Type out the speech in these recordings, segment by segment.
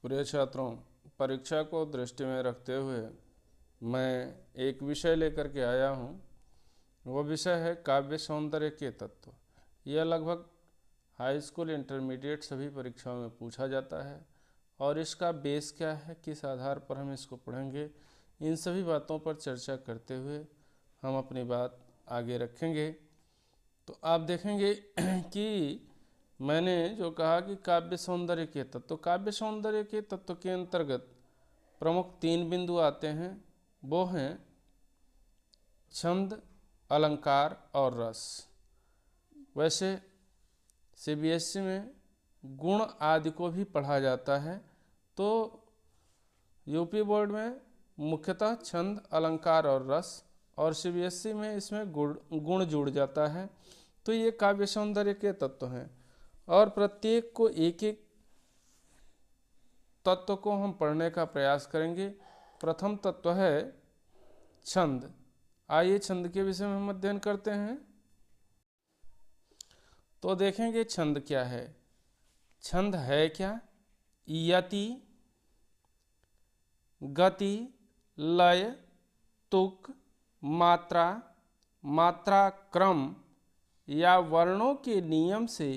प्रिय छात्रों, परीक्षा को दृष्टि में रखते हुए मैं एक विषय लेकर के आया हूँ। वो विषय है काव्य सौंदर्य के तत्व। यह लगभग हाई स्कूल, इंटरमीडिएट सभी परीक्षाओं में पूछा जाता है और इसका बेस क्या है, किस आधार पर हम इसको पढ़ेंगे, इन सभी बातों पर चर्चा करते हुए हम अपनी बात आगे रखेंगे। तो आप देखेंगे कि मैंने जो कहा कि काव्य सौंदर्य के तत्व, तो काव्य सौंदर्य के तत्व के अंतर्गत प्रमुख 3 बिंदु आते हैं। वो हैं छंद, अलंकार और रस। वैसे सीबीएसई में गुण आदि को भी पढ़ा जाता है, तो यूपी बोर्ड में मुख्यतः छंद, अलंकार और रस, और सीबीएसई में इसमें गुण जुड़ जाता है। तो ये काव्य सौंदर्य के तत्व हैं और प्रत्येक को एक एक तत्व को हम पढ़ने का प्रयास करेंगे। प्रथम तत्व है छंद। आइए छंद के विषय में हम अध्ययन करते हैं। तो देखेंगे छंद क्या है। छंद है क्या? यति, गति, लय, तुक, मात्रा, मात्रा क्रम या वर्णों के नियम से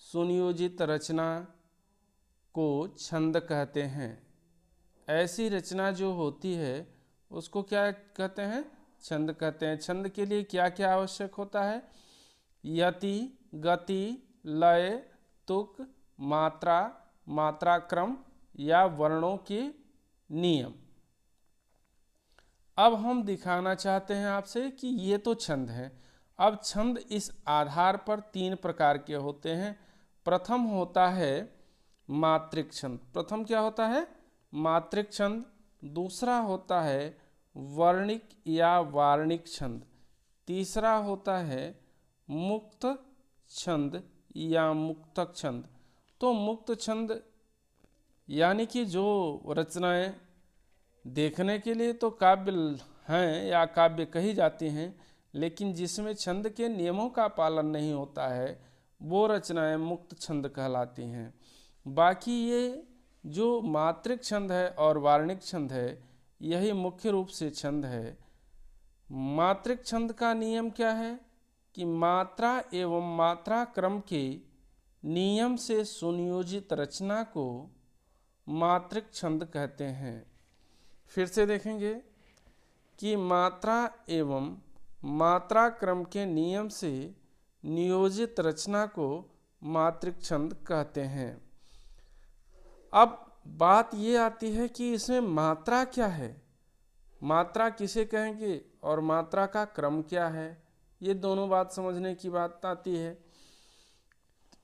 सुनियोजित रचना को छंद कहते हैं। ऐसी रचना जो होती है उसको क्या कहते हैं? छंद कहते हैं। छंद के लिए क्या क्या आवश्यक होता है? यति, गति, लय, तुक, मात्रा, मात्रा क्रम या वर्णों के नियम। अब हम दिखाना चाहते हैं आपसे कि ये तो छंद है। अब छंद इस आधार पर 3 प्रकार के होते हैं। प्रथम होता है मात्रिक छंद। प्रथम क्या होता है? मात्रिक छंद। दूसरा होता है वर्णिक या वार्णिक छंद। तीसरा होता है मुक्त छंद या मुक्तक छंद। तो मुक्त छंद यानी कि जो रचनाएं देखने के लिए तो काव्य हैं या काव्य कही जाती हैं, लेकिन जिसमें छंद के नियमों का पालन नहीं होता है, वो रचनाएं मुक्त छंद कहलाती हैं। बाकी ये जो मात्रिक छंद है और वार्णिक छंद है, यही मुख्य रूप से छंद है। मात्रिक छंद का नियम क्या है कि मात्रा एवं मात्रा क्रम के नियम से सुनियोजित रचना को मात्रिक छंद कहते हैं। फिर से देखेंगे कि मात्रा एवं मात्रा क्रम के नियम से नियोजित रचना को मात्रिक छंद कहते हैं। अब बात ये आती है कि इसमें मात्रा क्या है, मात्रा किसे कहेंगे और मात्रा का क्रम क्या है। ये दोनों बात समझने की बात आती है।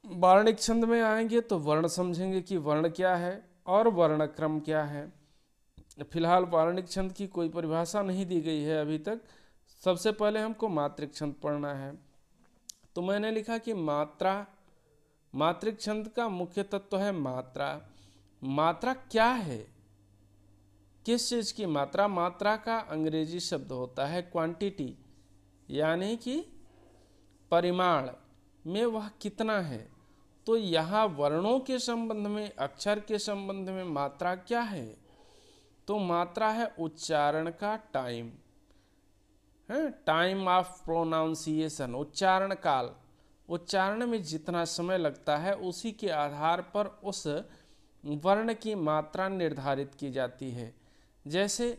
वर्णिक छंद में आएंगे तो वर्ण समझेंगे कि वर्ण क्या है और वर्ण क्रम क्या है। फिलहाल वार्णिक छंद की कोई परिभाषा नहीं दी गई है अभी तक। सबसे पहले हमको मात्रिक छंद पढ़ना है। तो मैंने लिखा कि मात्रा, मात्रिक छंद का मुख्य तत्व है मात्रा। मात्रा क्या है? किस चीज की मात्रा? मात्रा का अंग्रेजी शब्द होता है क्वांटिटी, यानी कि परिमाण में वह कितना है। तो यहाँ वर्णों के संबंध में, अक्षर के संबंध में मात्रा क्या है? तो मात्रा है उच्चारण का टाइम, है टाइम ऑफ प्रोनाउंसिएशन, उच्चारण काल। उच्चारण में जितना समय लगता है उसी के आधार पर उस वर्ण की मात्रा निर्धारित की जाती है। जैसे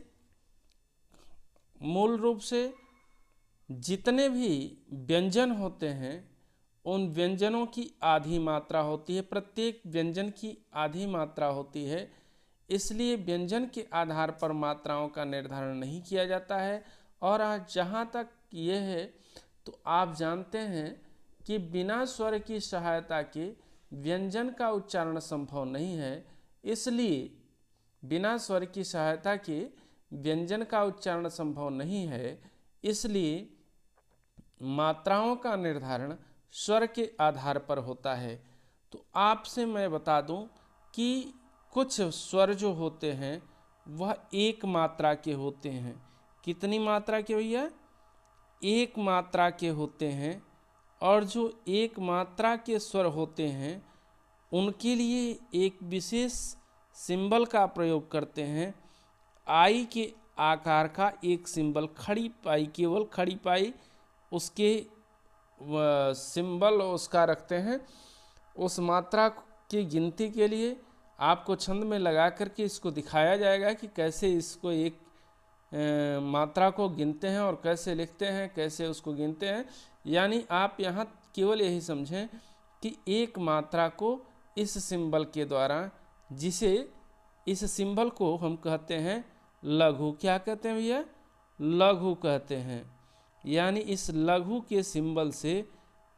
मूल रूप से जितने भी व्यंजन होते हैं उन व्यंजनों की आधी मात्रा होती है, प्रत्येक व्यंजन की आधी मात्रा होती है। इसलिए व्यंजन के आधार पर मात्राओं का निर्धारण नहीं किया जाता है। और आज जहाँ तक ये है तो आप जानते हैं कि बिना स्वर की सहायता के व्यंजन का उच्चारण संभव नहीं है। इसलिए बिना स्वर की सहायता के व्यंजन का उच्चारण संभव नहीं है। इसलिए मात्राओं का निर्धारण स्वर के आधार पर होता है। तो आपसे मैं बता दूं कि कुछ स्वर जो होते हैं वह एक मात्रा के होते हैं। कितनी मात्रा के भैया? एक मात्रा के होते हैं। और जो एक मात्रा के स्वर होते हैं उनके लिए एक विशेष सिंबल का प्रयोग करते हैं। आई के आकार का एक सिंबल, खड़ी पाई, केवल खड़ी पाई उसके सिंबल उसका रखते हैं। उस मात्रा की गिनती के लिए आपको छंद में लगा करके इसको दिखाया जाएगा कि कैसे इसको एक मात्रा को गिनते हैं और कैसे लिखते हैं, कैसे उसको गिनते हैं। यानी आप यहाँ केवल यही समझें कि एक मात्रा को इस सिंबल के द्वारा, जिसे इस सिंबल को हम कहते हैं लघु, क्या कहते हैं भैया? लघु कहते हैं। यानी इस लघु के सिंबल से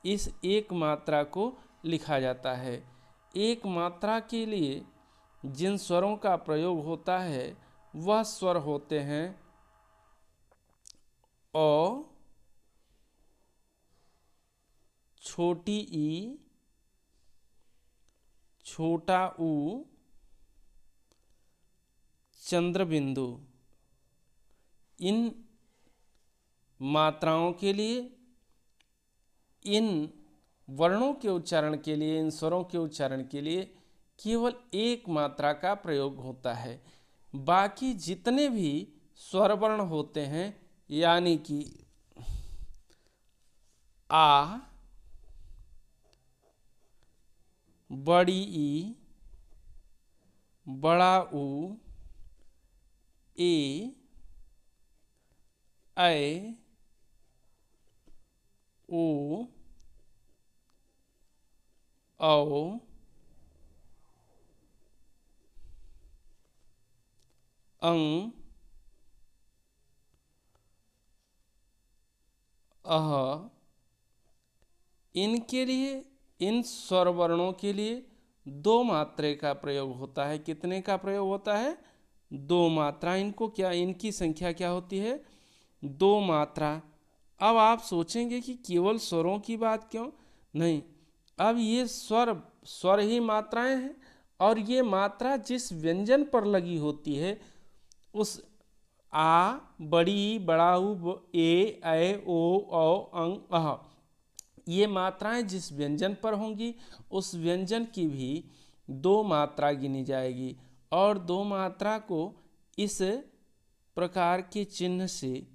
इस एक मात्रा को लिखा जाता है। एक मात्रा के लिए जिन स्वरों का प्रयोग होता है वह स्वर होते हैं अ, छोटी ई, छोटा ऊ, चंद्र बिंदु। इन मात्राओं के लिए, इन वर्णों के उच्चारण के लिए, इन स्वरों के उच्चारण के लिए केवल एक मात्रा का प्रयोग होता है। बाकी जितने भी स्वर वर्ण होते हैं, यानी कि आ, बड़ी ई, बड़ा ऊ, ए, ऐ, ओ, औ, अं, अह, इनके लिए, इन स्वर वर्णों के लिए दो मात्रे का प्रयोग होता है। कितने का प्रयोग होता है? दो मात्रा। इनको क्या, इनकी संख्या क्या होती है? दो मात्रा। अब आप सोचेंगे कि केवल स्वरों की बात क्यों? नहीं, अब ये स्वर ही मात्राएं हैं, और ये मात्रा जिस व्यंजन पर लगी होती है, उस आ, बड़ी, बड़ा ऊ, ए, ऐ, ओ, औ, अं, अह, ये मात्राएं जिस व्यंजन पर होंगी उस व्यंजन की भी दो मात्रा गिनी जाएगी। और दो मात्रा को इस प्रकार के चिन्ह से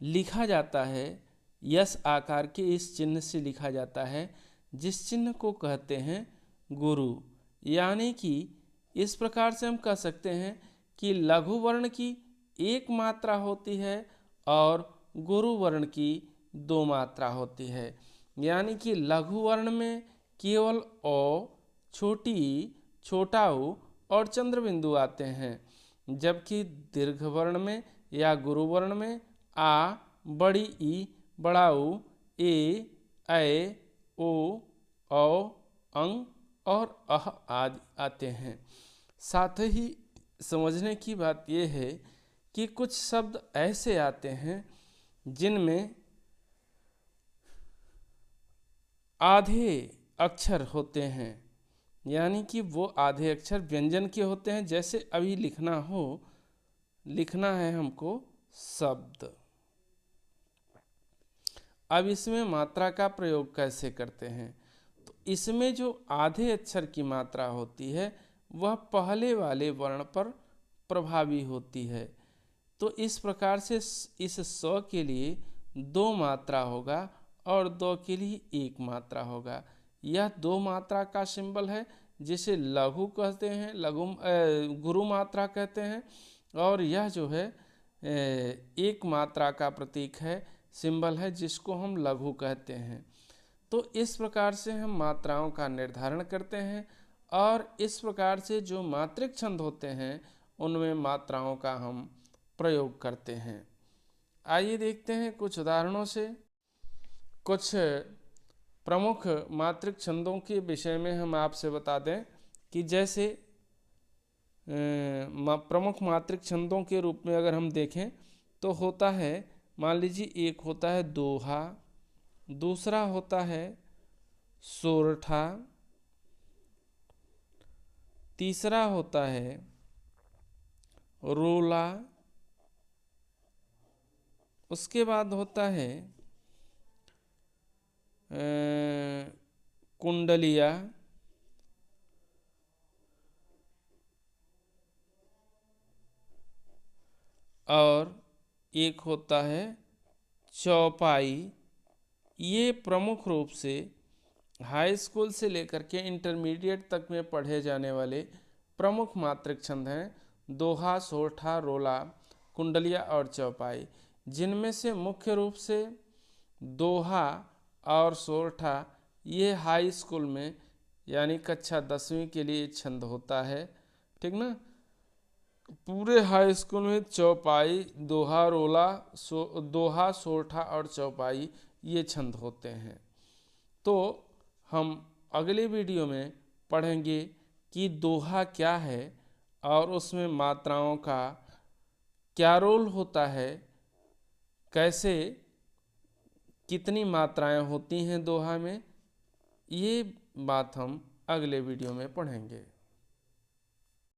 लिखा जाता है, यस आकार के इस चिन्ह से लिखा जाता है, जिस चिन्ह को कहते हैं गुरु। यानी कि इस प्रकार से हम कह सकते हैं कि लघु वर्ण की एक मात्रा होती है और गुरु वर्ण की दो मात्रा होती है। यानी कि लघु वर्ण में केवल ओ, छोटी ई, छोटा ऊ और चंद्र बिंदु आते हैं, जबकि दीर्घ वर्ण में या गुरु वर्ण में आ, बड़ी ई, बड़ा ऊ, ए, ऐ, ओ, औ, अं और अह आदि आते हैं। साथ ही समझने की बात यह है कि कुछ शब्द ऐसे आते हैं जिनमें आधे अक्षर होते हैं, यानी कि वो आधे अक्षर व्यंजन के होते हैं। जैसे अभी लिखना है हमको शब्द। अब इसमें मात्रा का प्रयोग कैसे करते हैं? तो इसमें जो आधे अक्षर की मात्रा होती है वह पहले वाले वर्ण पर प्रभावी होती है। तो इस प्रकार से इस स के लिए दो मात्रा होगा और दो के लिए एक मात्रा होगा। यह दो मात्रा का सिंबल है, जिसे लघु कहते हैं, गुरु मात्रा कहते हैं। और यह जो है एक मात्रा का प्रतीक है, सिंबल है, जिसको हम लघु कहते हैं। तो इस प्रकार से हम मात्राओं का निर्धारण करते हैं और इस प्रकार से जो मात्रिक छंद होते हैं उनमें मात्राओं का हम प्रयोग करते हैं। आइए देखते हैं कुछ उदाहरणों से। कुछ प्रमुख मात्रिक छंदों के विषय में हम आपसे बता दें कि जैसे प्रमुख मात्रिक छंदों के रूप में अगर हम देखें तो होता है, मान लीजिए एक होता है दोहा, दूसरा होता है सोरठा, तीसरा होता है रोला, उसके बाद होता है कुंडलिया, और एक होता है चौपाई। ये प्रमुख रूप से हाई स्कूल से लेकर के इंटरमीडिएट तक में पढ़े जाने वाले प्रमुख मात्रिक छंद हैं। दोहा, सोरठा, रोला, कुंडलिया और चौपाई, जिनमें से मुख्य रूप से दोहा और सोरठा ये हाई स्कूल में यानी कक्षा 10वीं के लिए छंद होता है। ठीक ना। पूरे हाई स्कूल में चौपाई, दोहा, रोला, दोहा, सोरठा और चौपाई ये छंद होते हैं। तो हम अगले वीडियो में पढ़ेंगे कि दोहा क्या है और उसमें मात्राओं का क्या रोल होता है, कैसे कितनी मात्राएं होती हैं दोहा में, ये बात हम अगले वीडियो में पढ़ेंगे।